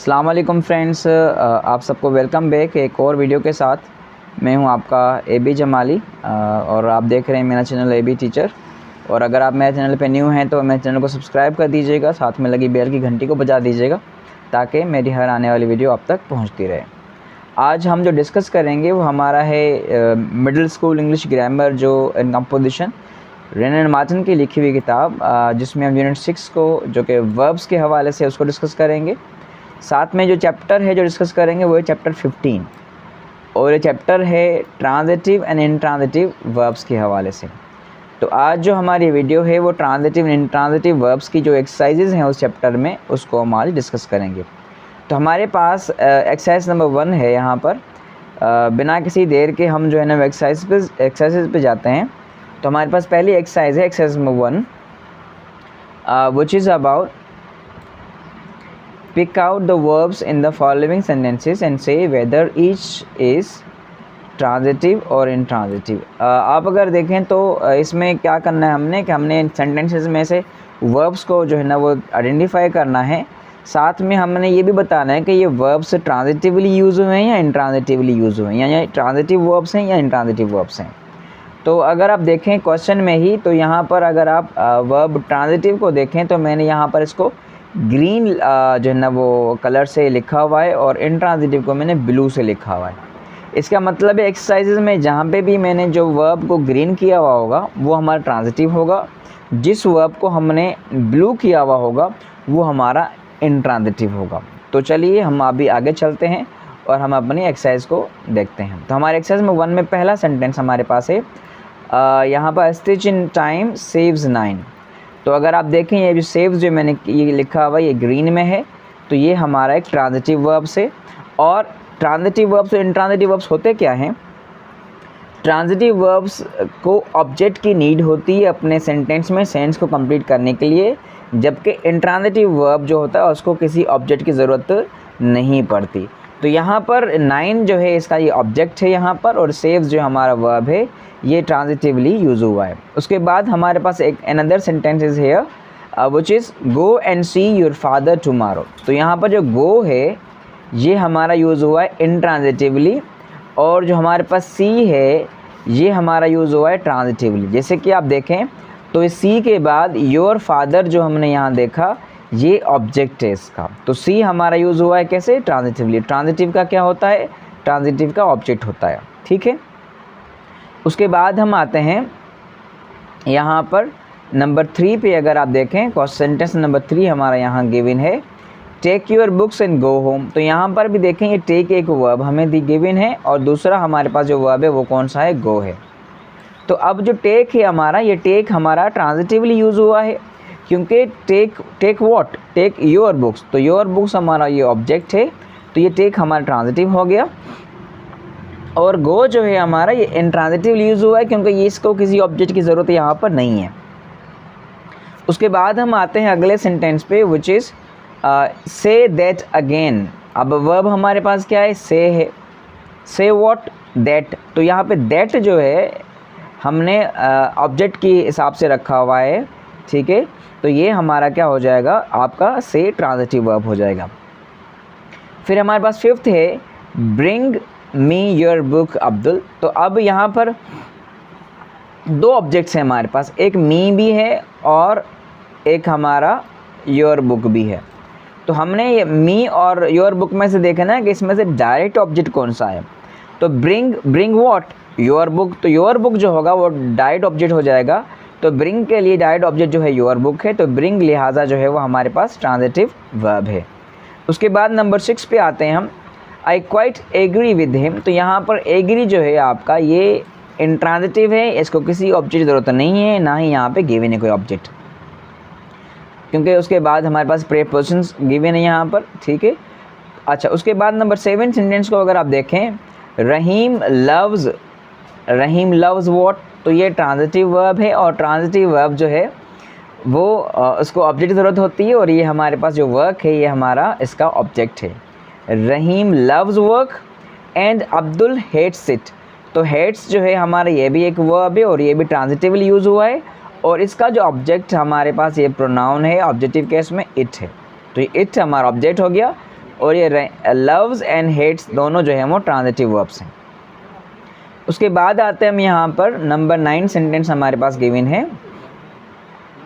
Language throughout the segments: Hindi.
अस्सलाम वालेकुम फ्रेंड्स, आप सबको वेलकम बैक एक और वीडियो के साथ। मैं हूं आपका एबी जमाली और आप देख रहे हैं मेरा चैनल एबी टीचर। और अगर आप मेरे चैनल पे न्यू हैं तो मेरे चैनल को सब्सक्राइब कर दीजिएगा, साथ में लगी बेल की घंटी को बजा दीजिएगा ताकि मेरी हर आने वाली वीडियो आप तक पहुंचती रहे। आज हम जो डिस्कस करेंगे वो हमारा है मिडिल स्कूल इंग्लिश ग्रामर जो इन कंपोजिशन रेन एंड मार्टिन की लिखी हुई किताब, जिसमें हम यूनिट 6 को जो कि वर्ब्स के हवाले से उसको डिस्कस करेंगे। साथ में जो चैप्टर है जो डिस्कस करेंगे वो है चैप्टर 15 और ये चैप्टर है ट्रांजिटिव एंड इंट्रांजिटिव वर्ब्स के हवाले से। तो आज जो हमारी वीडियो है वो ट्रांजिटिव एंड इंट्रांजिटिव वर्ब्स की जो एक्सरसाइजेज हैं उस चैप्टर में उसको हम आज डिस्कस करेंगे। तो हमारे पास एक्सरसाइज नंबर 1 है। यहाँ पर बिना किसी देर के हम जो है ना एक्सरसाइज पे जाते हैं। तो हमारे पास पहली एक्सरसाइज है exercise number 1 which is about pick out the verbs in the following sentences and say whether each is transitive or intransitive। आप अगर देखें तो इसमें क्या करना है हमने कि हमने सेंटेंसेस में से वर्ब्स को जो है ना वो आइडेंटिफाई करना है। साथ में हमने ये भी बताना है कि ये वर्ब्स ट्रांजिटिवली यूज़ हुए हैं या इंट्रांजिटिवली यूज़ हुए हैं, या ट्रांजिटिव वर्ब्स हैं या इंट्रांजिटिव वर्ब्स हैं। तो अगर आप देखें क्वेश्चन में ही, तो यहाँ पर अगर आप वर्ब ट्रांजिटिव को देखें तो मैंने यहाँ पर इसको ग्रीन जो है ना वो कलर से लिखा हुआ है और इंट्रांजिटिव को मैंने ब्लू से लिखा हुआ है। इसका मतलब है एक्सरसाइजेज में जहाँ पे भी मैंने जो वर्ब को ग्रीन किया हुआ होगा वो हमारा ट्रांजिटिव होगा, जिस वर्ब को हमने ब्लू किया हुआ होगा वो हमारा इंट्रांजिटिव होगा। तो चलिए हम अभी आगे चलते हैं और हम अपनी एक्सरसाइज को देखते हैं। तो हमारे एक्सरसाइज में 1 में पहला सेंटेंस हमारे पास है यहाँ पर स्टिच इन टाइम सेव्स 9। तो अगर आप देखें ये जो सेव्स जो मैंने ये लिखा हुआ ये ग्रीन में है, तो ये हमारा एक ट्रांजिटिव वर्ब्स है। और ट्रांजिटिव वर्ब्स और इंट्रांजिटिव वर्ब्स होते क्या हैं? ट्रांजिटिव वर्ब्स को ऑब्जेक्ट की नीड होती है अपने सेंटेंस में सेंस को कंप्लीट करने के लिए, जबकि इंट्रांजिटिव वर्ब जो होता है उसको किसी ऑब्जेक्ट की ज़रूरत नहीं पड़ती। तो यहाँ पर 9 जो है इसका ये ऑब्जेक्ट है यहाँ पर, और सेव्स जो हमारा वर्ब है ये ट्रांजिटिवली यूज़ हुआ है। उसके बाद हमारे पास एक another sentence is here which is go and see your father tomorrow. तो यहाँ पर जो गो है ये हमारा यूज़ हुआ है इंट्रांजिटिवली, और जो हमारे पास सी है ये हमारा यूज़ हुआ है ट्रांजिटिवली। जैसे कि आप देखें तो इस सी के बाद योर फादर जो हमने यहाँ देखा ये ऑब्जेक्ट है इसका, तो सी हमारा यूज़ हुआ है कैसे? ट्रांजिटिवली। ट्रांजिटिव का क्या होता है? ट्रांजिटिव का ऑब्जेक्ट होता है, ठीक है। उसके बाद हम आते हैं यहाँ पर नंबर 3 पे। अगर आप देखें सेंटेंस नंबर 3 हमारा यहाँ गिवन है take your books and go home. तो यहाँ पर भी देखें ये टेक एक वर्ब हमें गिवन है और दूसरा हमारे पास जो वर्ब है वो कौन सा है? गो है। तो अब जो टेक है हमारा, ये टेक हमारा ट्रांजिटिवली यूज़ हुआ है, क्योंकि take what? Take your books. तो योर बुक्स हमारा ये ऑब्जेक्ट है, तो ये टेक हमारा ट्रांजिटिव हो गया। और गो जो है हमारा ये इंट्रांजिटिवली यूज़ हुआ है, क्योंकि ये इसको किसी ऑब्जेक्ट की ज़रूरत यहाँ पर नहीं है। उसके बाद हम आते हैं अगले सेंटेंस पे which is say that again. अब वर्ब हमारे पास क्या है? से है। से व्हाट? दैट। तो यहाँ पे दैट जो है हमने ऑब्जेक्ट के हिसाब से रखा हुआ है, ठीक है। तो ये हमारा क्या हो जाएगा? आपका से ट्रांजिटिव वर्ब हो जाएगा। फिर हमारे पास 5th है bring me your book Abdul. तो अब यहाँ पर 2 ऑब्जेक्ट्स हैं हमारे पास, एक मी भी है और एक हमारा योर बुक भी है। तो हमने ये मी और योर बुक में से देखा ना कि इसमें से डायरेक्ट ऑब्जेक्ट कौन सा है। तो ब्रिंग व्हाट? Your book. तो योर बुक जो होगा वो डायरेक्ट ऑब्जेक्ट हो जाएगा। तो ब्रिंग के लिए डायरेक्ट ऑब्जेक्ट जो है योर बुक है, तो ब्रिंग लिहाजा जो है वो हमारे पास ट्रांजिटिव वर्ब है। उसके बाद नंबर 6 पे आते हैं हम I quite agree with him. तो यहाँ पर एग्री जो है आपका ये इंट्रांजिटिव है, इसको किसी ऑब्जेक्ट की ज़रूरत नहीं है, ना ही यहाँ पे गिवन है कोई ऑब्जेक्ट, क्योंकि उसके बाद हमारे पास प्रीपोजिशंस गिवन है यहाँ पर, ठीक है। अच्छा, उसके बाद नंबर 7 सेंटेंस को अगर आप देखें रहीम लव्स व्हाट। तो ये ट्रांजिटिव वर्ब है, और ट्रांजिटिव वर्ब जो है वो उसको ऑब्जेक्ट की ज़रूरत होती है, और ये हमारे पास जो वर्क है ये हमारा इसका ऑब्जेक्ट है। Rahim loves work and Abdul hates it. तो हेट्स जो है हमारा ये भी एक वर्ब है और ये भी ट्रांजिटिवली यूज़ हुआ है, और इसका जो ऑब्जेक्ट हमारे पास ये प्रोनाउन है ऑब्जेक्टिव केस में इट है। तो इट हमारा ऑब्जेक्ट हो गया। और ये लव्स एंड हेट्स दोनों जो है वो ट्रांजिटिव वर्ब्स हैं। उसके बाद आते हैं हम यहाँ पर नंबर 9 सेंटेंस हमारे पास गिवन है।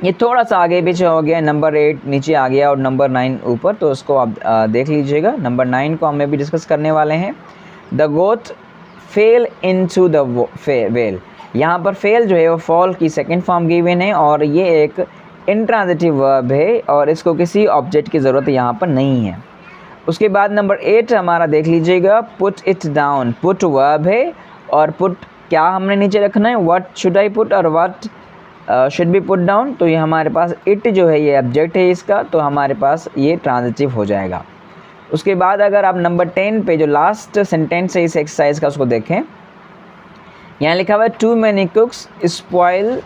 ये थोड़ा सा आगे पीछे हो गया, नंबर 8 नीचे आ गया और नंबर 9 ऊपर, तो उसको आप देख लीजिएगा। नंबर 9 को हम भी डिस्कस करने वाले हैं। The Goth fail into the well. यहाँ पर फेल जो है वो फॉल की सेकंड फॉर्म गिवन है और ये एक इंट्रांजिटिव वर्ब है और इसको किसी ऑब्जेक्ट की ज़रूरत यहाँ पर नहीं है। उसके बाद नंबर 8 हमारा देख लीजिएगा, put it down. Put verb है और पुट क्या हमने नीचे रखना है, व्हाट शुड आई पुट और what should be put down. तो ये हमारे पास इट जो है ये ऑब्जेक्ट है इसका, तो हमारे पास ये ट्रांजिटिव हो जाएगा। उसके बाद अगर आप नंबर 10 पे जो लास्ट सेंटेंस है इस एक्सरसाइज का उसको देखें, यहाँ लिखा हुआ है too many cooks spoil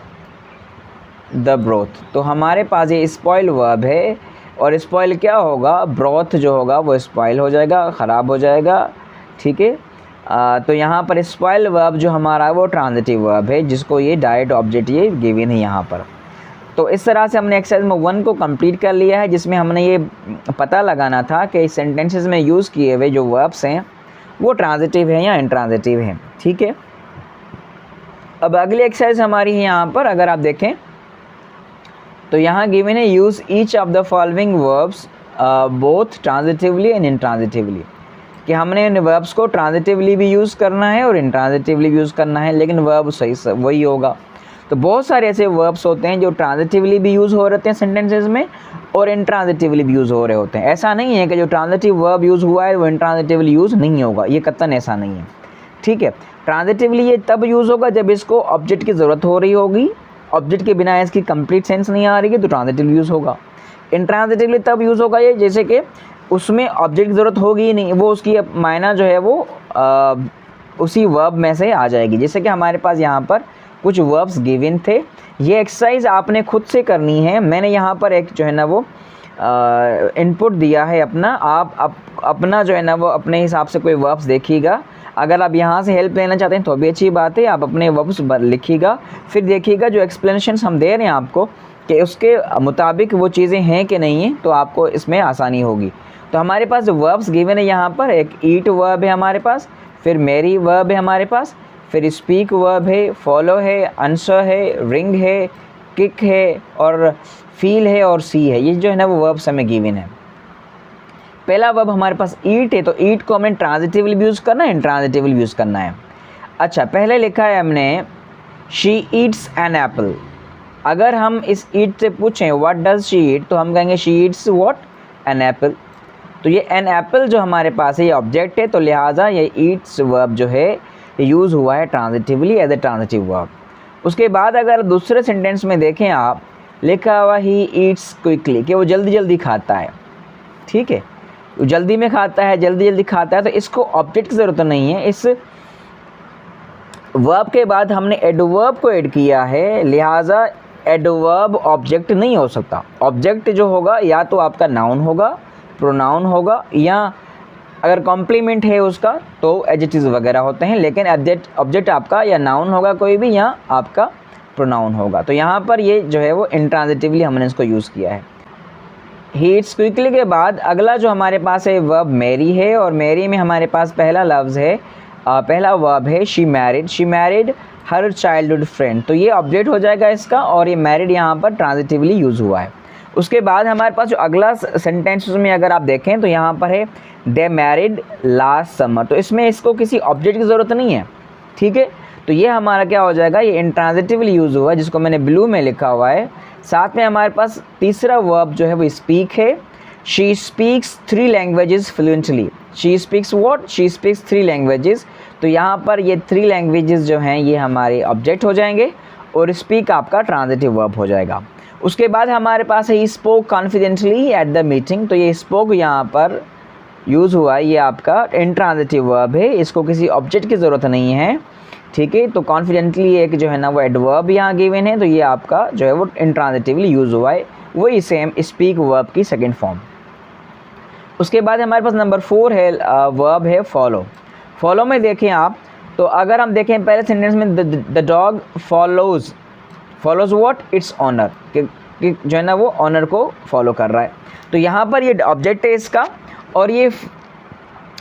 the broth. तो हमारे पास ये स्पॉइल वर्ब है और स्पॉइल क्या होगा, ब्रोथ जो होगा वो स्पॉइल हो जाएगा, ख़राब हो जाएगा, ठीक है। तो यहाँ पर स्पॉइल वर्ब जो हमारा वो ट्रांजिटिव वर्ब है जिसको ये डायरेक्ट ऑब्जेक्ट ये गिवन है यहाँ पर। तो इस तरह से हमने एक्सरसाइज में 1 को कंप्लीट कर लिया है, जिसमें हमने ये पता लगाना था कि सेंटेंसेस में यूज़ किए हुए जो वर्ब्स हैं वो ट्रांजिटिव हैं या इंट्रांजिटिव हैं, ठीक है। अब अगली एक्सरसाइज हमारी है यहाँ पर, अगर आप देखें तो यहाँ गिवन है use each of the following verbs both transitively and intransitively, कि हमने इन वर्ब्स को ट्रांजिटिवली भी यूज़ करना है और इंट्रांजिटिवली भी यूज़ करना है, लेकिन वर्ब सही वही होगा। तो बहुत सारे ऐसे वर्ब्स होते हैं जो ट्रांजिटिवली भी यूज़ हो रहे हैं सेंटेंसेस में और इंट्रांजिटिवली भी यूज़ हो रहे होते हैं। ऐसा नहीं है कि जो ट्रांजिटिव वर्ब यूज़ हुआ है वो इंट्रांजिटिवली यूज़ नहीं होगा, ये कतई ऐसा नहीं है, ठीक है। ट्रांजिटिवली ये तब यूज़ होगा जब इसको ऑब्जेक्ट की ज़रूरत हो रही होगी, ऑब्जेक्ट के बिना इसकी कंप्लीट सेंस नहीं आ रही है तो ट्रांजिटिव यूज़ होगा। इंट्रांजिटिवली तब यूज़ होगा ये जैसे कि उसमें ऑब्जेक्ट की ज़रूरत होगी ही नहीं, वो उसकी मायना जो है वो उसी वर्ब में से आ जाएगी। जैसे कि हमारे पास यहाँ पर कुछ वर्ब्स गिवन थे, ये एक्सरसाइज आपने खुद से करनी है। मैंने यहाँ पर एक जो है ना वो इनपुट दिया है अपना, आप अपना जो है ना वो अपने हिसाब से कोई वर्ब्स देखिएगा। अगर आप यहाँ से हेल्प लेना चाहते हैं तो भी अच्छी बात है, आप अपने वर्ब्स लिखिएगा, फिर देखिएगा जो एक्सप्लेनेशंस हम दे रहे हैं आपको कि उसके मुताबिक वो चीज़ें हैं कि नहीं हैं, तो आपको इसमें आसानी होगी। तो हमारे पास जो वर्ब्स गिवन है यहाँ पर, एक ईट वर्ब है हमारे पास, फिर मेरी वर्ब है हमारे पास, फिर स्पीक वर्ब है, फॉलो है, आंसर है, रिंग है, किक है और फील है और सी है। ये जो है ना वो वर्ब्स हमें गिवन है। पहला वर्ब हमारे पास ईट है, तो ईट को हमें ट्रांजिटिवली भी यूज़ करना है, इंट्रांजिटिवली भी यूज़ करना है। अच्छा, पहले लिखा है हमने शी ईट्स एन एप्पल। अगर हम इस ईट से पूछें व्हाट डज शी ईट, तो हम कहेंगे she eats what, an apple. तो ये एन एप्पल जो हमारे पास है ये ऑब्जेक्ट है, तो लिहाजा ये ईट्स वर्ब जो है यूज़ हुआ है transitively as a transitive verb. उसके बाद अगर दूसरे सेंटेंस में देखें आप, लिखा हुआ ही ईट्स क्विकली, कि वो जल्दी जल्दी खाता है, ठीक है, वो जल्दी में खाता है, जल्दी जल्दी खाता है, तो इसको ऑब्जेक्ट की ज़रूरत नहीं है। इस वर्ब के बाद हमने एडवर्ब को ऐड किया है, लिहाजा एडवर्ब ऑब्जेक्ट नहीं हो सकता। ऑब्जेक्ट जो होगा या तो आपका नाउन होगा, प्रोनाउन होगा, या अगर कॉम्प्लीमेंट है उसका तो एडजेक्टिव्स वगैरह होते हैं, लेकिन ऑब्जेक्ट आपका या नाउन होगा कोई भी, या आपका प्रोनाउन होगा। तो यहाँ पर ये जो है वो इंट्रांजिटिवली हमने इसको यूज़ किया है। ही ईट्स क्विकली के बाद अगला जो हमारे पास है वर्ब मैरी है, और मैरी में हमारे पास पहला लफ्ज़ है, पहला वर्ब है she married. She married her childhood friend, तो ये ऑब्जेक्ट हो जाएगा इसका, और ये मैरिड यहाँ पर ट्रांजिटिवली यूज़ हुआ है। उसके बाद हमारे पास जो अगला सेंटेंस में अगर आप देखें तो यहाँ पर है दे मैरिड लास्ट समर, तो इसमें इसको किसी ऑब्जेक्ट की ज़रूरत नहीं है, ठीक है। तो ये हमारा क्या हो जाएगा, ये इंट्रांजिटिवली यूज़ हुआ है, जिसको मैंने ब्लू में लिखा हुआ है। साथ में हमारे पास तीसरा वर्ब जो है वो स्पीक है। She speaks 3 languages fluently. She speaks what, she speaks 3 languages. तो यहाँ पर ये 3 लैंग्वेजेस जो हैं ये हमारे ऑब्जेक्ट हो जाएंगे और स्पीक आपका ट्रांजिटिव वर्ब हो जाएगा। उसके बाद हमारे पास है spoke confidently at the meeting, तो ये स्पोक यहाँ पर यूज़ हुआ है, ये आपका इंट्रांजिटिव वर्ब है, इसको किसी ऑब्जेक्ट की ज़रूरत नहीं है, ठीक है। तो कॉन्फिडेंटली एक जो है ना वो एडवर्ब यहाँ गिवन है, तो ये आपका जो है वो इंट्रांजिटिवली यूज़ हुआ है, वही सेम स्पीक वर्ब की सेकेंड फॉर्म। उसके बाद हमारे पास नंबर 4 है वर्ब है फॉलो। फॉलो में देखें आप, तो अगर हम देखें पहले सेंटेंस में the dog follows what, its owner, कि जो है ना वो ऑनर को फॉलो कर रहा है। तो यहाँ पर ये ऑब्जेक्ट है इसका, और ये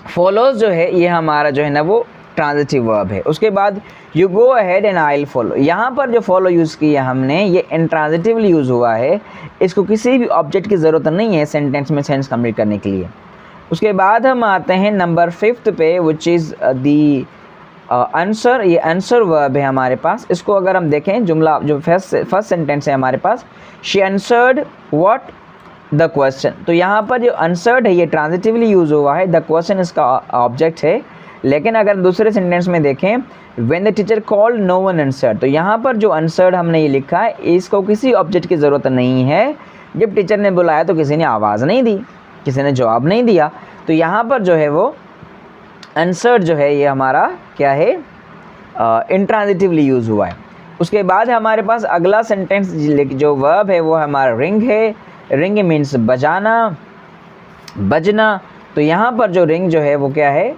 फॉलोज जो है ये हमारा जो है ना वो ट्रांजिटिव वर्ब है। उसके बाद you go ahead and I will follow, यहाँ पर जो फॉलो यूज़ किया हमने ये इंट्रांजिटिवली यूज़ हुआ है, इसको किसी भी ऑब्जेक्ट की ज़रूरत नहीं है सेंटेंस में सेंस कंप्लीट करने के लिए। उसके बाद हम आते हैं नंबर 5 पे, विच इज़ दी आंसर। ये आंसर वर्ब है हमारे पास। इसको अगर हम देखें, जुमला जो फर्स्ट सेंटेंस है हमारे पास, she answered what the question, तो यहाँ पर जो आंसर्ड है ये ट्रांजिटिवली यूज़ हुआ है, द क्वेश्चन इसका ऑब्जेक्ट है। लेकिन अगर दूसरे सेंटेंस में देखें, when the teacher called no one answered, तो यहाँ पर जो आंसर्ड हमने ये लिखा है इसको किसी ऑब्जेक्ट की ज़रूरत नहीं है। जब टीचर ने बुलाया तो किसी ने आवाज़ नहीं दी, किसी ने जवाब नहीं दिया, तो यहाँ पर जो है वो आंसर्ड जो है ये हमारा क्या है, इंट्रांजिटिवली यूज़ हुआ है। उसके बाद हमारे पास अगला सेंटेंस जो वर्ब है वो हमारा रिंग है। रिंग मीन्स बजाना, बजना, तो यहाँ पर जो रिंग जो है वो क्या है,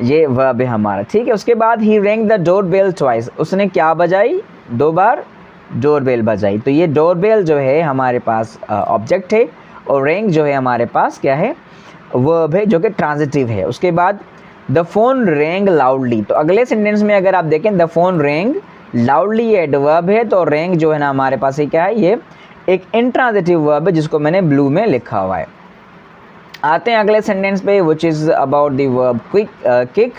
ये वर्ब है हमारा, ठीक है। उसके बाद ही rang the door bell twice, उसने क्या बजाई, 2 बार डोर बेल बजाई, तो ये डोर बेल जो है हमारे पास ऑब्जेक्ट है और रैंग जो है हमारे पास क्या है, वर्ब है जो कि ट्रांजिटिव है। उसके बाद द फोन रैंग लाउडली, तो अगले सेंटेंस में अगर आप देखें द फोन रैंग लाउडली ये एडवर्ब है, तो रैंग जो है ना हमारे पास ये क्या है, ये एक इंट्रांजिटिव वर्ब है जिसको मैंने ब्लू में लिखा हुआ है। आते हैं अगले सेंटेंस पे, which is about the verb kick.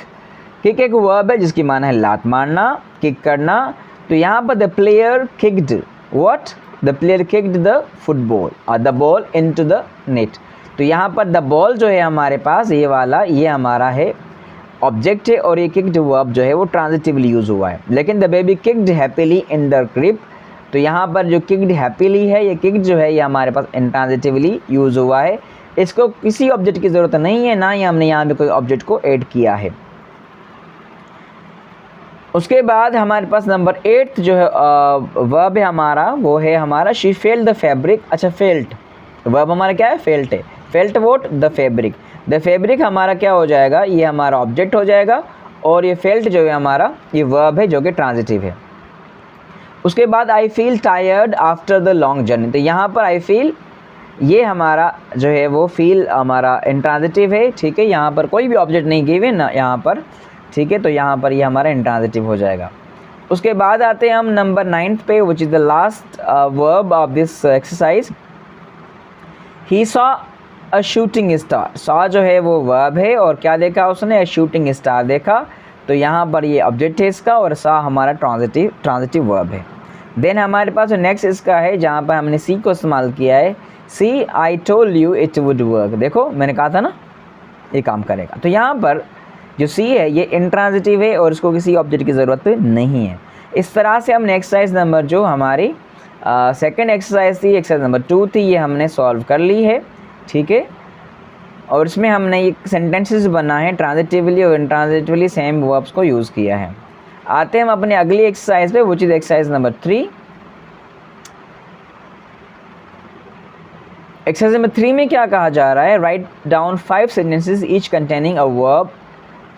Kick एक वर्ब है जिसकी माना है लात मारना, किक करना, तो यहाँ पर the player kicked what, the player kicked the football और the ball into the net, तो यहाँ पर द बॉल जो है हमारे पास ये वाला ये हमारा है ऑब्जेक्ट है और ये किक्ड वर्ब जो है वो ट्रांजिटिवली यूज़ हुआ है। लेकिन the baby kicked happily in the crib, तो यहाँ पर जो किक्ड हैप्पीली है ये किक्ड जो है ये हमारे पास इंट्रांजिटिवली यूज़ हुआ है, इसको किसी ऑब्जेक्ट की ज़रूरत नहीं है, ना ही हमने यहाँ पे कोई ऑब्जेक्ट को ऐड किया है। उसके बाद हमारे पास नंबर 8 जो है वर्ब है हमारा, वो है हमारा शी फेल्ट द फैब्रिक। अच्छा, फेल्ट वर्ब हमारा क्या है, फेल्ट है, felt vote the fabric, the fabric हमारा क्या हो जाएगा, ये हमारा ऑब्जेक्ट हो जाएगा और ये फेल्ट जो है हमारा ये वर्ब है जो कि ट्रांजिटिव है। उसके बाद I feel tired after the long journey, तो यहाँ पर आई फील ये हमारा जो है वो फील हमारा इंट्रांजिटिव है, ठीक है। यहाँ पर कोई भी ऑब्जेक्ट नहीं गिवन ना यहाँ पर, ठीक है, तो यहाँ पर ये हमारा इंट्रांजिटिव हो जाएगा। उसके बाद आते हैं हम नंबर 9 पे, which is the last verb of this exercise. He saw a shooting star, saw जो है वो वर्ब है और क्या देखा उसने, अ शूटिंग स्टार देखा, तो यहाँ पर ये ऑब्जेक्ट है इसका और सॉ हमारा ट्रांजिटिव वर्ब है। देन हमारे पास नेक्स्ट इसका है जहाँ पर हमने सी को इस्तेमाल किया है, see I told you it would work, देखो मैंने कहा था ना ये काम करेगा, तो यहाँ पर जो सी है ये इंट्रांजिटिव है और इसको किसी ऑब्जेक्ट की ज़रूरत नहीं है। इस तरह से हमने एक्सरसाइज नंबर जो हमारी सेकंड एक्सरसाइज थी, एक्सरसाइज नंबर 2 थी, ये हमने सॉल्व कर ली है, ठीक है। और इसमें हमने ये सेंटेंसेस बना है ट्रांजिटिवली और इंट्रांजिटिवली सेम वर्ब्स को यूज़ किया है। आते हैं हम अपने अगली एक्सरसाइज पे, which is exercise number 3। Exercise number 3 में क्या कहा जा रहा है, write down 5 sentences each containing a verb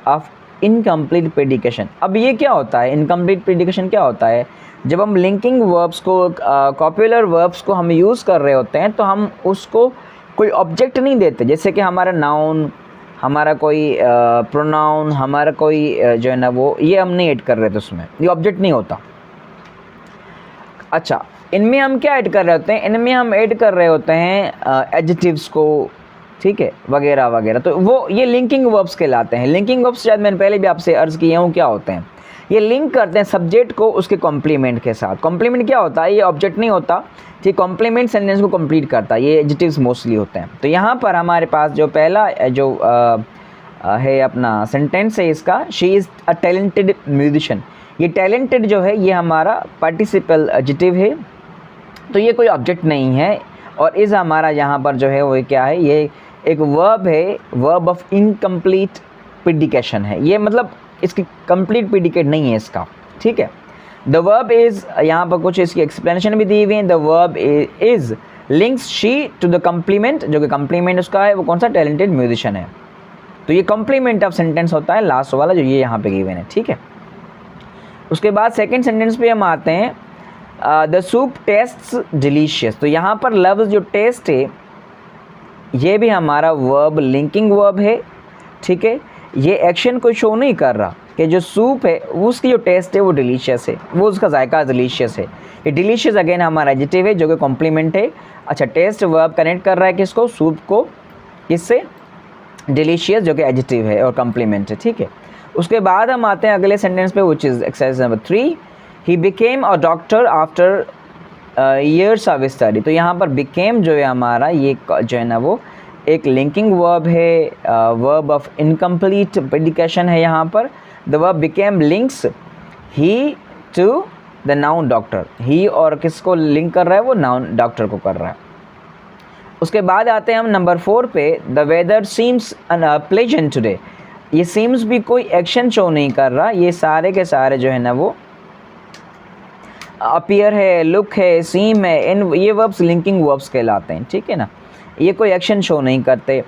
of incomplete predication. अब ये क्या होता है, इनकम्प्लीट प्रेडिकेशन क्या होता है, जब हम लिंकिंग वर्ब्स को कॉपुलर वर्ब्स को हम यूज़ कर रहे होते हैं तो हम उसको कोई ऑब्जेक्ट नहीं देते, जैसे कि हमारा नाउन, हमारा कोई प्रोनाउन, हमारा कोई जो है ना वो ये हम नहीं ऐड कर रहे थे उसमें, ये ऑब्जेक्ट नहीं होता। अच्छा, इनमें हम क्या ऐड कर रहे होते हैं, इनमें हम ऐड कर रहे होते हैं एडजेक्टिव्स को, ठीक है, वगैरह वगैरह, तो वो ये लिंकिंग वर्ब्स कहलाते हैं। लिंकिंग वर्ब्स शायद मैंने पहले भी आपसे अर्ज़ किए हूँ क्या होते हैं, ये लिंक करते हैं सब्जेक्ट को उसके कॉम्प्लीमेंट के साथ। कॉम्प्लीमेंट क्या होता है, ये ऑब्जेक्ट नहीं होता, ठीक, कॉम्प्लीमेंट सेंटेंस को कंप्लीट करता है, ये एडजेक्टिव्स मोस्टली होते हैं। तो यहाँ पर हमारे पास जो पहला जो है अपना सेंटेंस है इसका, she is a talented musician, ये टैलेंटेड जो है ये हमारा पार्टिसिपल एडजेक्टिव है, तो ये कोई ऑब्जेक्ट नहीं है। और इस हमारा यहाँ पर जो है वो क्या है, ये एक वर्ब है, वर्ब ऑफ इनकम्प्लीट प्रेडिकेशन है, ये मतलब इसकी कंप्लीट प्रेडिकेट नहीं है इसका, ठीक है। द वर्ब इज़, यहाँ पर कुछ इसकी एक्सप्लेनेशन भी दी हुई है, the verb is links she to the complement, जो कि कम्प्लीमेंट उसका है वो कौन सा, टैलेंटेड म्यूजिशियन है, तो ये कम्प्लीमेंट ऑफ सेंटेंस होता है लास्ट वाला जो ये यहाँ पे गिवन है, ठीक है। उसके बाद सेकेंड सेंटेंस पे हम आते हैं, द सूप टेस्ट्स डिलीशियस, तो यहाँ पर लफ्ज़ जो टेस्ट है ये भी हमारा वर्ब लिंकिंग वर्ब है, ठीक है। ये एक्शन को शो नहीं कर रहा कि जो सूप है वो उसकी जो टेस्ट है वो डिलीशियस है, वो उसका जायका डिलीशियस है। ये डिलीशियस अगेन हमारा एडजेक्टिव है जो कि कॉम्प्लीमेंट है। अच्छा, टेस्ट वर्ब कनेक्ट कर रहा है किसको, सूप को, किससे, डिलीशियस जो कि एडजेक्टिव है और कॉम्प्लीमेंट है, ठीक है। उसके बाद हम आते हैं अगले सेंटेंस पे, which is exercise number 3, he became a doctor after years of study. तो यहाँ पर बिकेम जो है हमारा, ये जो है ना वो एक लिंकिंग वर्ब है, वर्ब ऑफ इनकम्प्लीट प्रेडिकेशन है यहाँ पर। The verb became links he to the noun doctor, he और किसको लिंक कर रहा है, वो नाउन डॉक्टर को कर रहा है। उसके बाद आते हैं हम नंबर 4 पे, the weather seems pleasant today. ये सीम्स भी कोई एक्शन शो नहीं कर रहा, ये सारे के सारे जो है ना वो अपीयर है, लुक है, सीम है, इन ये वर्ब्स लिंकिंग वर्ब्स कहलाते हैं, ठीक है ना, ये कोई एक्शन शो नहीं करते।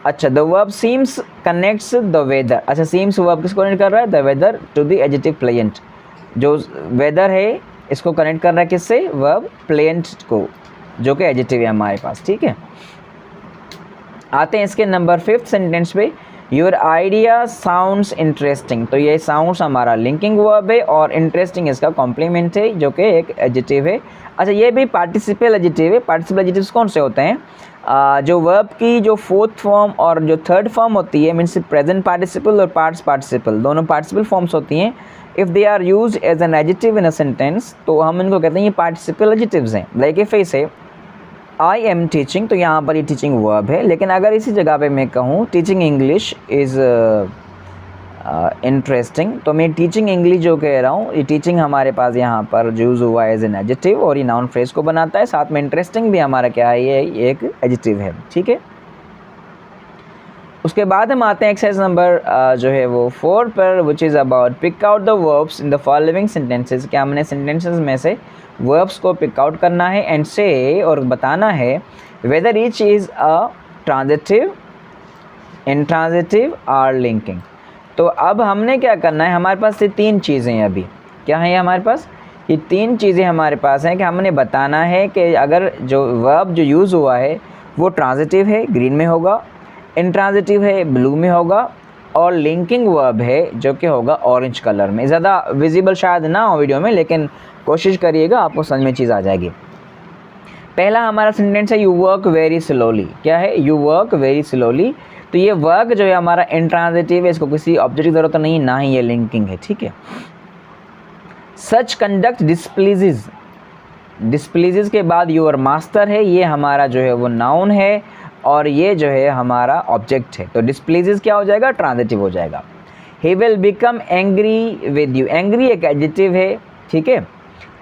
अच्छा, the verb seems connects the weather. अच्छा, सीम्स वर्ब किसको कनेक्ट कर रहा है, the weather to the adjective pleasant. जो वेदर है इसको कनेक्ट कर रहा है किससे, वर्ब प्लेजेंट को, जो कि एडजेक्टिव है हमारे पास, ठीक है। आते हैं इसके नंबर 5 सेंटेंस पे, योर आइडिया साउंड्स इंटरेस्टिंग। तो ये साउंड्स हमारा लिंकिंग वर्ब है और इंटरेस्टिंग इसका कॉम्प्लीमेंट है जो कि एक एडजेक्टिव है। अच्छा, ये भी पार्टिसिपल एडजेक्टिव है। पार्टिसिपल एडजेक्टिव्स कौन से होते हैं, जो वर्ब की जो 4th फॉर्म और जो 3rd फॉर्म होती है, मीन्स प्रेजेंट पार्टिसिपल और पास्ट पार्टिसिपल, दोनों पार्टिसिपल फॉर्म्स होती हैं। If they are use as an adjective in a sentence, तो हम इनको कहते हैं ये पार्टिसिपल एडजेक्टिव्स हैं। Like if I say I am teaching, तो यहाँ पर ये टीचिंग वर्ब है। लेकिन अगर इसी जगह पे मैं कहूँ टीचिंग इंग्लिश इज़ इंटरेस्टिंग, तो मैं टीचिंग इंग्लिश जो कह रहा हूँ, ये टीचिंग हमारे पास यहाँ पर यूज़ हुआ एज एन एडजेक्टिव और ये नाउन फ्रेज को बनाता है। साथ में इंटरेस्टिंग भी हमारा क्या है, ये एक एडजेक्टिव है, ठीक है। उसके बाद हम आते हैं एक्सरसाइज नंबर जो है वो 4 पर, which is about pick out the verbs in the following sentences. क्या हमने सेंटेंसेस में से वर्ब्स को पिक आउट करना है एंड से, और बताना है whether each is a transitive, intransitive और लिंकिंग। तो अब हमने क्या करना है, हमारे पास ये 3 चीज़ें हैं अभी, क्या है हमारे पास, ये 3 चीज़ें हमारे पास हैं कि हमने बताना है कि अगर जो वर्ब जो यूज़ हुआ है वो ट्रांजिटिव है, ग्रीन में होगा, इंट्रांजिटिव है, ब्लू में होगा, और लिंकिंग वर्ब है जो कि होगा ऑरेंज कलर में। ज़्यादा विजिबल शायद ना हो वीडियो में, लेकिन कोशिश करिएगा, आपको समझ में चीज़ आ जाएगी। पहला हमारा सेंटेंस है, यू वर्क वेरी स्लोली। क्या है, यू वर्क वेरी स्लोली। तो ये वर्क जो है हमारा इंट्रांजिटिव है, इसको किसी ऑब्जेक्ट की ज़रूरत नहीं, ना ही ये लिंकिंग है, ठीक है। सच कंडक्ट डिस्प्लीजेज, डिस्प्लीजेज के बाद यूर मास्टर है, ये हमारा जो है वो नाउन है और ये जो है हमारा ऑब्जेक्ट है। तो डिस्प्लीजेज क्या हो जाएगा, ट्रांजिटिव हो जाएगा। He will become angry with you, angry एक एडजेक्टिव है, ठीक है,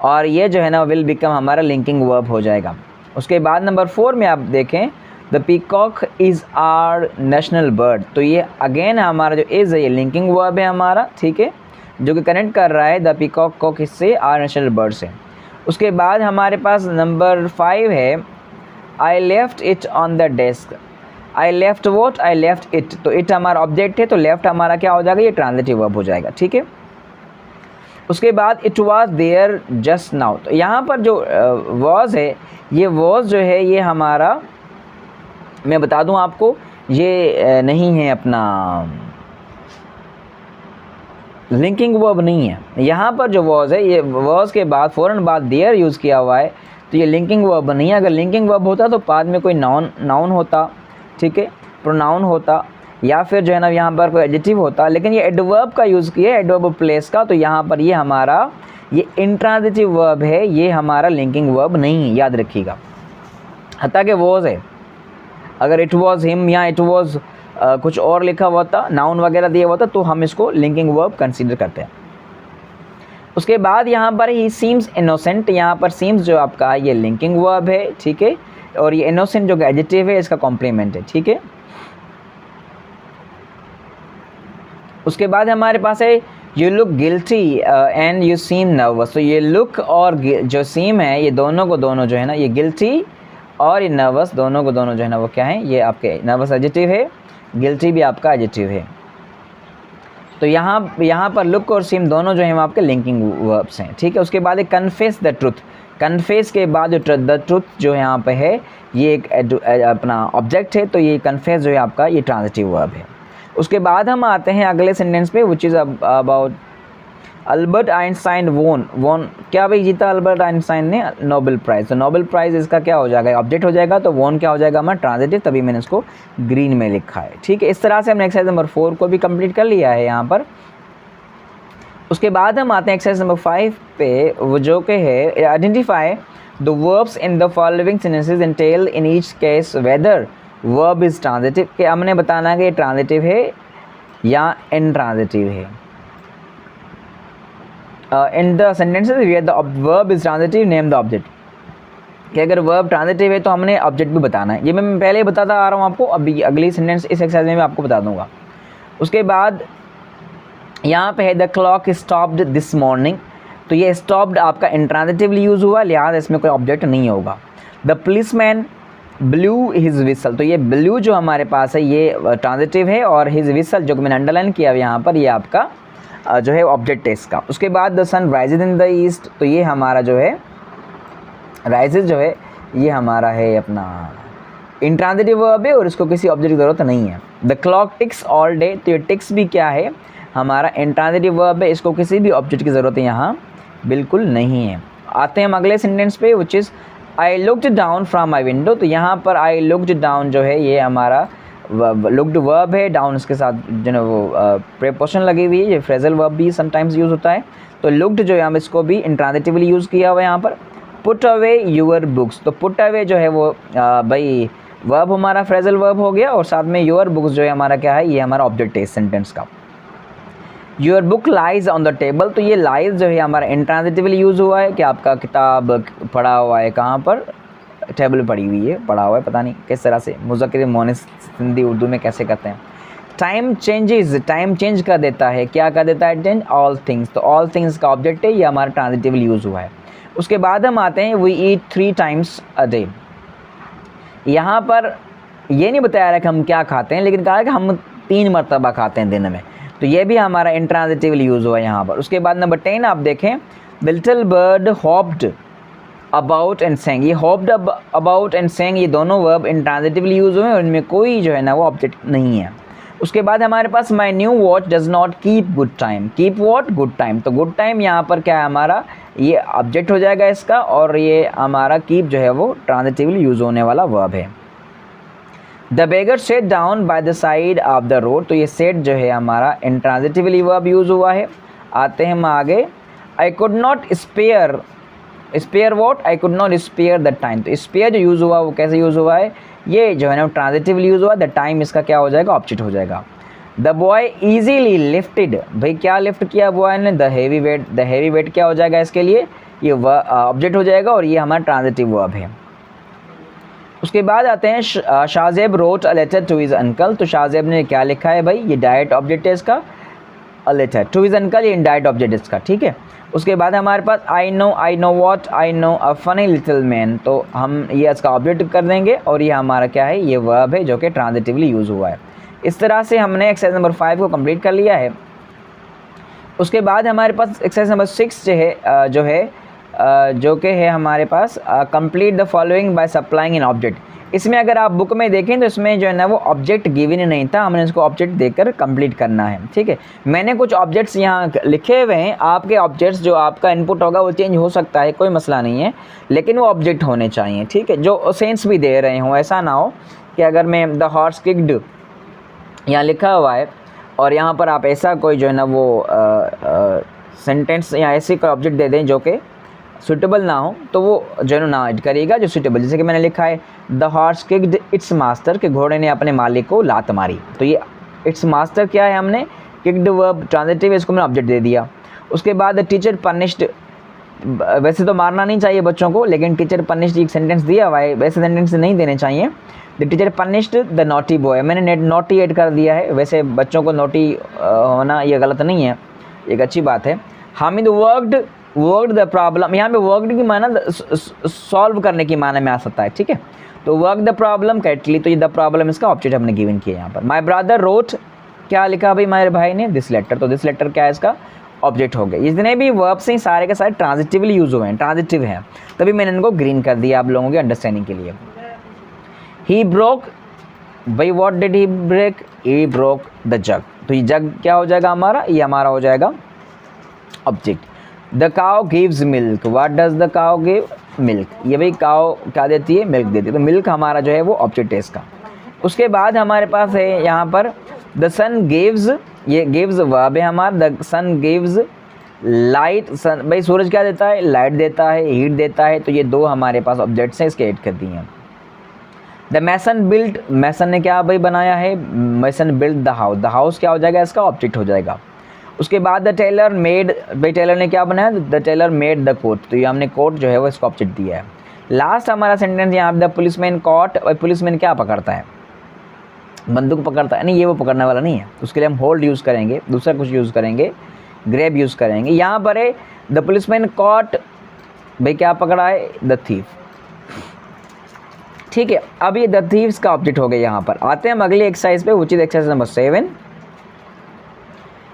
और ये जो है ना विल बिकम हमारा लिंकिंग वर्ब हो जाएगा। उसके बाद नंबर 4 में आप देखें, the peacock is our national bird. तो ये अगेन हमारा जो इज़ है ये लिंकिंग वर्ब है हमारा, ठीक है, जो कि कनेक्ट कर रहा है द पीकॉक को किससे, आवर नेशनल बर्ड से। उसके बाद हमारे पास नंबर 5 है, I left it on the desk. I left what, I left it. तो इट हमारा ऑब्जेक्ट है, तो लेफ्ट हमारा क्या हो जाएगा, ये ट्रांजिटिव वर्ब हो जाएगा, ठीक है। उसके बाद it was there just now. तो यहाँ पर जो वॉज है, ये वॉज जो है ये हमारा, मैं बता दूं आपको, ये नहीं है अपना लिंकिंग वर्ब नहीं है। यहाँ पर जो वॉज है, ये वॉज के बाद फ़ौरन बाद देयर यूज़ किया हुआ है, तो ये लिंकिंग वर्ब नहीं है। अगर लिंकिंग वर्ब होता तो बाद में कोई नाउन होता, ठीक है, प्रोनाउन होता, या फिर जो है ना यहाँ पर कोई एडजेक्टिव होता, लेकिन ये एडवर्ब का यूज़ किया है, एडवर्ब प्लेस का। तो यहाँ पर ये हमारा ये इंट्रांजिटिव वर्ब है, ये हमारा लिंकिंग वर्ब नहीं है, याद रखिएगा। हत्ता कि वॉज है, अगर इट वॉज हिम या इट वॉज कुछ और लिखा हुआ था, नाउन वगैरह दिया हुआ था, तो हम इसको लिंकिंग वर्ब कंसीडर करते हैं। उसके बाद यहाँ पर ही सीम्स इनोसेंट, यहाँ पर सीम्स जो आपका ये लिंकिंग वर्ब है, ठीक है, और ये इनोसेंट जो एडजेक्टिव है इसका कॉम्प्लीमेंट है, ठीक है। उसके बाद हमारे पास है you look guilty and you seem nervous. तो ये लुक और जो सीम है, ये दोनों को दोनों जो है ना, ये गिल्टी और ये नर्वस दोनों को दोनों जो है ना वो क्या है, ये आपके नर्वस एडजेक्टिव है, गिल्टी भी आपका एडजेक्टिव है। तो यहाँ पर लुक और सीम दोनों जो हैं वो आपके लिंकिंग वर्ब्स हैं, ठीक है। उसके बाद एक कन्फेस द ट्रुथ, कन्फेस के बाद जो द ट्रुथ जो यहाँ पे है ये एक अपना ऑब्जेक्ट है, तो ये कन्फेस जो है आपका ये ट्रांजिटिव वर्ब है। उसके बाद हम आते हैं अगले सेंटेंस पे, which is about Albert Einstein वोन क्या भाई जीता अल्बर्ट आइंस्टाइन ने नोबेल प्राइज़। तो नोबेल प्राइज़ इसका क्या हो जाएगा, ऑब्जेक्ट हो जाएगा, तो वोन क्या हो जाएगा हमारा ट्रांजिटिव, तभी मैंने इसको ग्रीन में लिखा है। ठीक है, इस तरह से हमने एक्सरसाइज नंबर 4 को भी कंप्लीट कर लिया है यहाँ पर। उसके बाद हम आते हैं एक्सरसाइज नंबर 5 पे, वो जो कि है identify the verbs in the following sentences and tell in each case whether verb is transitive, कि हमने बताना है कि ट्रांजिटिव है या इनट्रांजिटिव है। In the sentences where the verb is transitive name the object, कि अगर वर्ब ट्रांजिटिव है तो हमने ऑब्जेक्ट भी बताना है। ये मैं पहले ही बताता आ रहा हूँ आपको, अभी अगली सेंटेंस इस एक्सरसाइज में मैं आपको बता दूंगा। उसके बाद यहाँ पे है the clock stopped this morning, तो ये स्टॉप्ड आपका इंट्रांजिटिवली यूज़ हुआ, लिहाजा इसमें कोई ऑब्जेक्ट नहीं होगा। The policeman blue his whistle, तो ये ब्लू जो हमारे पास है ये ट्रांजिटिव है, और हिज विसल जो कि मैंने अंडरलाइन किया यहाँ पर ये आपका जो है ऑब्जेक्ट है इसका। उसके बाद the sun rises in the east, तो ये हमारा जो है राइजेज जो है ये हमारा है अपना इंट्रांजिटिव वर्ब है और इसको किसी ऑब्जेक्ट की ज़रूरत नहीं है। The clock ticks all day, तो ये टिक्स भी क्या है हमारा इंट्रांजिटिव वर्ब है, इसको किसी भी ऑब्जेक्ट की ज़रूरत यहाँ बिल्कुल नहीं है। आते हैं हम अगले सेंटेंस पे, which is I looked down from my window, तो यहाँ पर आई लुक्ड डाउन जो है ये हमारा लुक्ड वर्ब है, डाउन इसके साथ जो है वो प्रीपोजिशन लगी हुई है, ये फ्रेजल वर्ब भी समटाइम्स यूज़ होता है। तो लुक्ड जो है हम इसको भी इंट्रांजिटिवली यूज़ किया हुआ है यहाँ पर। पुट अवे यूर बुक्स, तो पुट अवे जो है वो भाई वर्ब हमारा फ्रेजल वर्ब हो गया, और साथ में यूर बुक्स जो है हमारा क्या है ये हमारा ऑब्जेक्ट है इस सेंटेंस का। Your book lies on the table, तो ये लाइज जो है हमारा इंट्रांजिटिवली यूज़ हुआ है कि आपका किताब पड़ा हुआ है कहाँ पर, टेबल पड़ी हुई है, पड़ा हुआ है, पता नहीं किस तरह से मुज़क्किर मोनिस हिंदी उर्दू में कैसे कहते हैं। टाइम चेंजेस, टाइम चेंज कर देता है, क्या कर देता है चेंज, ऑल थिंग्स, तो ऑल थिंग्स का ऑब्जेक्ट है, ये हमारा ट्रांजिटिवली यूज़ हुआ है। उसके बाद हम आते हैं we eat 3 times a day, यहाँ पर ये नहीं बताया रहा कि हम क्या खाते हैं, लेकिन कहा कि हम 3 मरतबा खाते हैं दिन में, तो ये भी हमारा इंट्रांजिटिवली यूज़ हुआ है यहाँ पर। उसके बाद नंबर 10 आप देखें, the little bird hopped about and saying, ये हॉप्ड अबाउट एंड सेंग ये दोनों वर्ब इंट्रांजिटिवली यूज़ हुए हैं और इनमें कोई जो है ना वो ऑब्जेक्ट नहीं है। उसके बाद हमारे पास my new watch does not keep good time, keep what good time, तो गुड टाइम यहाँ पर क्या है हमारा ये ऑब्जेक्ट हो जाएगा इसका, और ये हमारा कीप जो है वो ट्रांजिटिवली यूज़ होने वाला वर्ब है। The beggar set down by the side of the road, तो ये सेट जो है हमारा इंट्रांजिटिवली वर्ब यूज़ हुआ है। आते हैं हम आगे, I could not spare, spare what, I could not spare the time, तो स्पेयर जो यूज़ हुआ वो कैसे यूज़ हुआ है, ये जो है ना ट्रांजिटिवली यूज़ हुआ, द टाइम इसका क्या हो जाएगा ऑब्जेक्ट हो जाएगा। द बॉय ईजीली लिफ्टेड, भाई क्या लिफ्ट किया बॉय ने, the heavy weight, the heavy weight क्या हो जाएगा इसके लिए ये ऑब्जेक्ट हो जाएगा, और ये हमारा ट्रांजिटिव वर्ब है। उसके बाद आते हैं Shahzeb wrote a letter to his uncle, तो शाहजेब ने क्या लिखा है भाई ये डायरेक्ट ऑब्जेक्ट है इसका, a letter to his uncle ये इनडायरेक्ट ऑब्जेक्ट है इसका, ठीक है। उसके बाद हमारे पास I know what, I know a funny little man, तो हम ये इसका ऑब्जेक्ट कर देंगे, और ये हमारा क्या है ये वर्ब है जो कि ट्रांजिटिवली यूज़ हुआ है। इस तरह से हमने एक्सरसाइज नंबर 5 को कंप्लीट कर लिया है। उसके बाद हमारे पास एक्सरसाइज नंबर 6 जो कि है हमारे पास complete the following by supplying an object. इसमें अगर आप बुक में देखें तो इसमें जो है ना वो ऑब्जेक्ट गिवन नहीं था, हमने इसको ऑब्जेक्ट देकर कंप्लीट करना है, ठीक है। मैंने कुछ ऑब्जेक्ट्स यहाँ लिखे हुए हैं, आपके ऑब्जेक्ट्स जो आपका इनपुट होगा वो चेंज हो सकता है, कोई मसला नहीं है, लेकिन वो ऑब्जेक्ट होने चाहिए, ठीक है, जो सेंस भी दे रहे हों। ऐसा ना हो कि अगर मैं द हॉर्स किक्ड यहाँ लिखा हुआ है और यहाँ पर आप ऐसा कोई जो है ना वो सेंटेंस या ऐसे कोई ऑब्जेक्ट दे दें जो कि सूटेबल ना हो, तो वो जो है ना ऐड करिएगा जो सूटेबल। जैसे कि मैंने लिखा है the horse kicked it's master, के घोड़े ने अपने मालिक को लात मारी, तो ये इट्स मास्टर क्या है, हमने किक्ड वर्ब ट्रांजिटिव इसको मैंने ऑब्जेक्ट दे दिया। उसके बाद टीचर पनिश्ड, वैसे तो मारना नहीं चाहिए बच्चों को, लेकिन टीचर पनिश्ड एक सेंटेंस दिया हुआ है, वैसे सेंटेंस नहीं देने चाहिए। The teacher punished the naughty boy, मैंने नॉटी ऐड कर दिया है, वैसे बच्चों को नॉटी होना ये गलत नहीं है, एक अच्छी बात है। हामिद वर्कड द प्रॉब्लम, यहाँ पे वर्कड की माना सॉल्व करने की माना में आ सकता है, ठीक है। तो वर्क द प्रॉब्लम कैटली, तो ये द प्रॉब्लम इसका ऑब्जेक्ट हमने गिवन किया यहाँ पर। माई ब्रदर रोट, क्या लिखा भाई हमारे भाई ने, दिस लेटर, तो दिस लेटर क्या है इसका ऑब्जेक्ट हो गए। जितने भी वर्ब्स हैं सारे के सारे ट्रांजिटिवली यूज हुए हैं, ट्रांजिटिव हैं, तभी मैंने इनको ग्रीन कर दिया आप लोगों के अंडरस्टैंडिंग के लिए। ही ब्रोक, भाई what did he break, he broke the jug, तो ये जग क्या हो जाएगा हमारा, ये हमारा हो जाएगा object. The cow gives milk, what does the cow give, milk, ये भाई काउ क्या देती है, मिल्क देती है, तो मिल्क हमारा जो है वो ऑब्जेक्ट है इसका। उसके बाद हमारे पास है यहाँ पर द सन गिव्स, ये गिव्स वर्ब है हमारा, द सन गिव्स लाइट, सन भाई सूरज क्या देता है, लाइट देता है, हीट देता है, तो ये दो हमारे पास ऑब्जेक्ट्स हैं, इसके ऐड कर दिए हैं। द मैसन बिल्ट, मैसन ने क्या भाई बनाया है, mason built the house, the house क्या हो जाएगा, इसका ऑब्जेक्ट हो जाएगा। उसके बाद द टेलर मेड, भाई टेलर ने क्या बनाया, the tailor made the coat, तो ये हमने कोट जो है वो इसको ऑब्जेक्ट दिया है। लास्ट हमारा सेंटेंस यहाँ द पुलिसमैन कॉट, भाई पुलिसमैन क्या पकड़ता है, बंदूक पकड़ता है, नहीं ये वो पकड़ने वाला नहीं है, उसके लिए हम होल्ड यूज़ करेंगे, दूसरा कुछ यूज़ करेंगे, ग्रैब यूज़ करेंगे। यहाँ पर है द पुलिसमैन कॉट, भाई क्या पकड़ा है, द थीफ, ठीक है। अब ये द थीव्स का ऑब्जेक्ट हो गया। यहाँ पर आते हैं हम अगली एक्सरसाइज पे, विच इज एक्सरसाइज नंबर 7।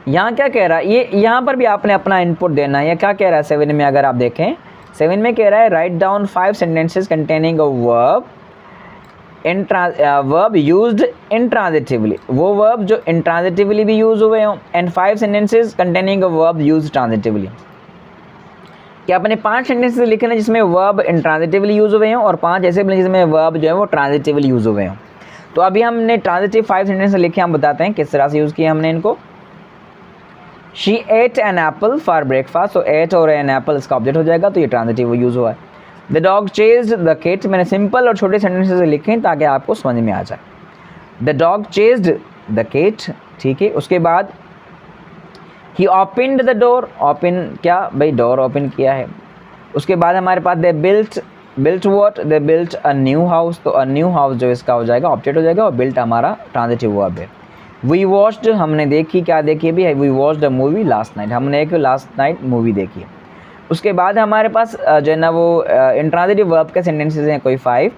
यहाँ क्या कह रहा है, ये यहाँ पर भी आपने अपना इनपुट देना है। ये क्या कह रहा है 7 में, अगर आप देखें 7 में कह रहा है write down 5 sentences containing a verb verb used intransitively, वो वर्ब जो इंट्रांजिटिवली भी यूज हुए हों, and 5 sentences containing a verb used transitively. कि आपने 5 सेंटेंसेस लिखे हैं जिसमें वर्ब इंट्रांजिटिवली यूज हुए हैं और 5 ऐसे भी जिसमें वर्ब जो है वो ट्रांजिटिवली यूज हुए हैं। तो अभी हमने ट्रांजिटिव 5 सेंटेंसेस लिखे, हम बताते हैं किस तरह से यूज़ किया हमने इनको। She ate an apple for breakfast, तो एट और एन एप्पल इसका ऑब्जेक्ट हो जाएगा, तो ये ट्रांजिटिव यूज़ हुआ है। The dog chased the kit, मैंने सिंपल और छोटे सेंटेंसेस लिखे हैं ताकि आपको समझ में आ जाए। The dog chased the kit, ठीक है। उसके बाद he opened the door, open क्या भाई, डोर ओपन किया है। उसके बाद हमारे पास they built, built what, they built a new house, तो अ न्यू हाउस जो इसका हो जाएगा ऑब्जेक्ट हो जाएगा, और बिल्ट हमारा ट्रांजिटिव वर्ब है। वी वॉच्ड, हमने देखी, क्या देखी भी, we watched a movie last night, हमने एक लास्ट नाइट मूवी देखी। उसके बाद हमारे पास जो है ना वो इंट्रांजिटिव वर्ब के सेंटेंसेस हैं कोई 5,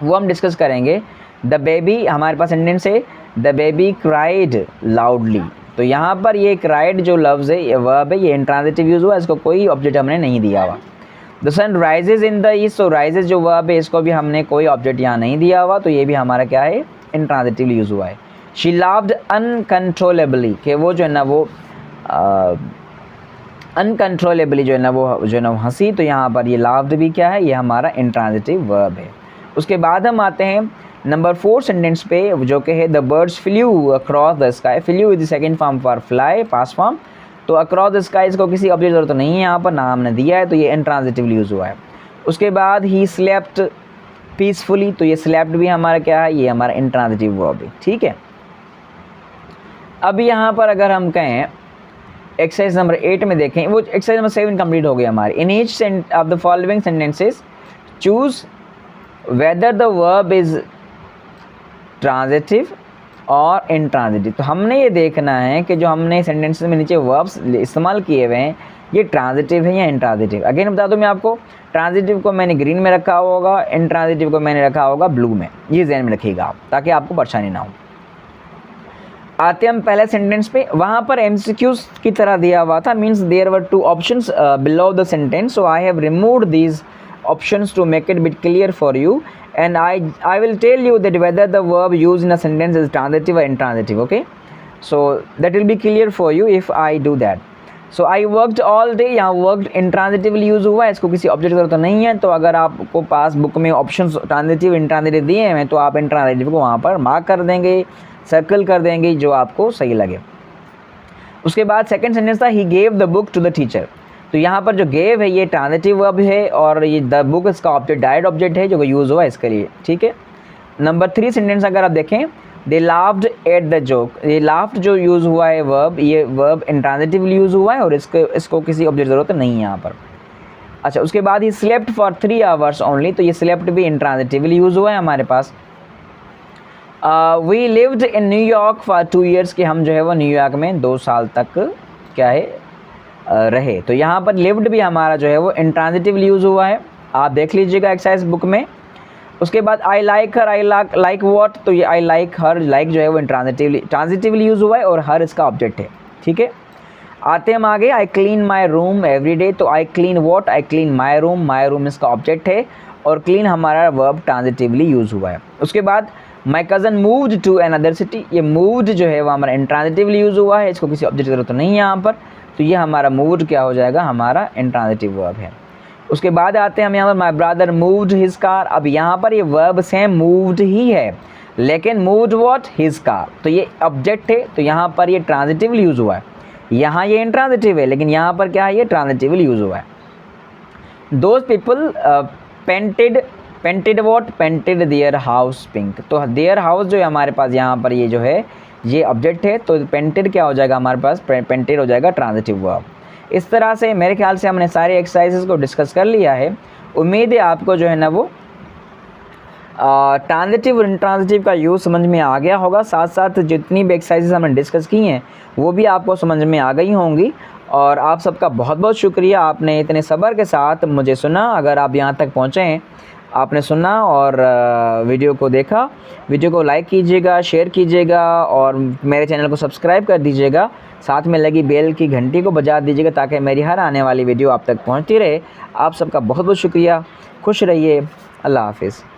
वो हम डिस्कस करेंगे। द बेबी, हमारे पास सेंटेंस है द बेबी क्राइड लाउडली, तो यहाँ पर ये क्राइड जो लफ्ज़ है, ये वर्ब है, ये इंट्रांजिटिव यूज़ हुआ, इसको कोई ऑब्जेक्ट हमने नहीं दिया हुआ। The sun rises in the east, तो राइजेज जो वर्ब है इसको भी हमने कोई ऑब्जेक्ट यहाँ नहीं दिया हुआ, तो ये भी हमारा क्या है, इंट्रांजिटिवली यूज़ हुआ है। शी लाव्ड अनकंट्रोलेबली, कि वो जो है ना वो अनकंट्रोलेबली जो है ना वो हंसी, तो यहाँ पर ये लाव्ड भी क्या है, ये हमारा इंट्रांजिटिव वर्ब है। उसके बाद हम आते हैं नंबर 4 सेंटेंस पे, जो कि है the birds flu across the sky, flu is the second form for fly, past form, तो अक्रॉस द स्काई इसको किसी ऑब्जेक्ट जरूरत तो नहीं है, यहाँ पर नाम ने दिया है, तो ये इंट्रांजिटिवली यूज़ हुआ है। उसके बाद ही स्लेप्ट पीसफुली, तो ये स्लेप्ट भी हमारा क्या है, ये हमारा इंट्रांजिटिव वर्ब है, ठीक है। अब यहाँ पर अगर हम कहें एक्सरसाइज नंबर 8 में देखें, वो एक्सरसाइज नंबर 7 कंप्लीट हो गई हमारी। In each of the following sentences choose whether the verb is transitive और इंट्रांजिटिव, तो हमने ये देखना है कि जो हमने सेंटेंसेस में नीचे वर्ब्स इस्तेमाल किए हुए हैं ये ट्रांजिटिव है या इंट्रांजिटिव। अगेन बता दूं मैं आपको, ट्रांजिटिव को मैंने ग्रीन में रखा होगा, इंट्रांजिटिव को मैंने रखा होगा ब्लू में, ये ज़हन में रखिएगा आप, ताकि आपको परेशानी ना हो। आते हम पहले सेंटेंस पे, वहाँ पर MCQs की तरह दिया हुआ था, means there were 2 options below the sentence, so I have removed these options to make it bit clear for you, and I will tell you that whether the verb used in a sentence is transitive or intransitive, okay, so that will be clear for you if I do that. So I worked all day, यहाँ worked intransitively यूज़ हुआ है, इसको किसी ऑब्जेक्ट की जरूरत नहीं है, तो अगर आपको पास बुक में ऑप्शंस ट्रांजिटिव इंट्रांजिटिव दिए हैं तो आप इंट्रांजिटिव को वहाँ पर मार्क कर देंगे, सर्कल कर देंगे, जो आपको सही लगे। उसके बाद सेकंड सेंटेंस था he gave the book to the teacher, तो यहाँ पर जो गेव है ये ट्रांजिटिव वर्ब है और ये द बुक इसका ऑब्जेक्ट डायरेक्ट ऑब्जेक्ट है जो कि यूज़ हुआ इसके लिए, ठीक है। नंबर 3 सेंटेंस अगर आप देखें, दे लाफ्ड एट द जोक, ये लाफ्ड जो यूज़ हुआ है वर्ब, ये वर्ब इंट्रांजिटिवली यूज़ हुआ है और इसको किसी ऑब्जेक्ट ज़रूरत नहीं है यहाँ पर। अच्छा, उसके बाद he slept for 3 hours only, तो ये स्लेप्ट भी इंट्रांजिटिवली यूज़ हुआ है हमारे पास। We lived in New York for 2 years, कि हम जो है वो न्यूयॉर्क में 2 साल तक क्या है रहे, तो यहाँ पर लिव्ड भी हमारा जो है वो इंट्रांजिटिवली यूज़ हुआ है, आप देख लीजिएगा एक्सरसाइज बुक में। उसके बाद I like her, I like what, तो ये आई लाइक हर, लाइक जो है वो ट्रांजिटिवली यूज़ हुआ है और हर इसका ऑब्जेक्ट है, ठीक है। आते हम आगे, I clean my room every day, तो I clean what, I clean my room इसका ऑब्जेक्ट है और क्लीन हमारा वर्ब ट्रांजिटिवली यूज़ हुआ है। उसके बाद my cousin moved to another city, ये मूव्ड जो है वो हमारा इंट्रांजिटिवली यूज़ हुआ है, इसको किसी ऑब्जेक्ट की ज़रूरत तो नहीं है यहाँ पर, तो ये हमारा मूव्ड क्या हो जाएगा, हमारा इंट्रांजिटिव वर्ब है। उसके बाद आते हैं हम यहाँ पर my brother moved his car, अब यहाँ पर ये वर्ब सेम मूव्ड ही है लेकिन मूव्ड व्हाट, हिज कार, तो ये ऑब्जेक्ट है तो यहाँ पर ये ट्रांजिटिवली यूज़ हुआ है, यहाँ ये इंट्रांजिटिव है लेकिन यहाँ पर क्या है, ये ट्रांजिटिवली यूज़ हुआ है। Those people painted what, painted their house pink, तो देयर हाउस जो है हमारे पास यहाँ पर ये जो है ये ऑब्जेक्ट है, तो पेंटेड क्या हो जाएगा हमारे पास, पेंटेड हो जाएगा ट्रांजिटिव वर्ब। इस तरह से मेरे ख्याल से हमने सारी एक्सरसाइजेस को डिस्कस कर लिया है। उम्मीद है आपको जो है ना वो ट्रांजिटिव और इंट्रांजिटिव का यूज़ समझ में आ गया होगा, साथ साथ जितनी भी एक्सरसाइजेस हमने डिस्कस की हैं वो भी आपको समझ में आ गई होंगी। और आप सबका बहुत बहुत शुक्रिया, आपने इतने सब्र के साथ मुझे सुना। अगर आप यहाँ तक पहुँचे हैं, आपने सुना और वीडियो को देखा, वीडियो को लाइक कीजिएगा, शेयर कीजिएगा और मेरे चैनल को सब्सक्राइब कर दीजिएगा, साथ में लगी बेल की घंटी को बजा दीजिएगा ताकि मेरी हर आने वाली वीडियो आप तक पहुँचती रहे। आप सबका बहुत बहुत शुक्रिया, खुश रहिए, अल्लाह हाफिज़।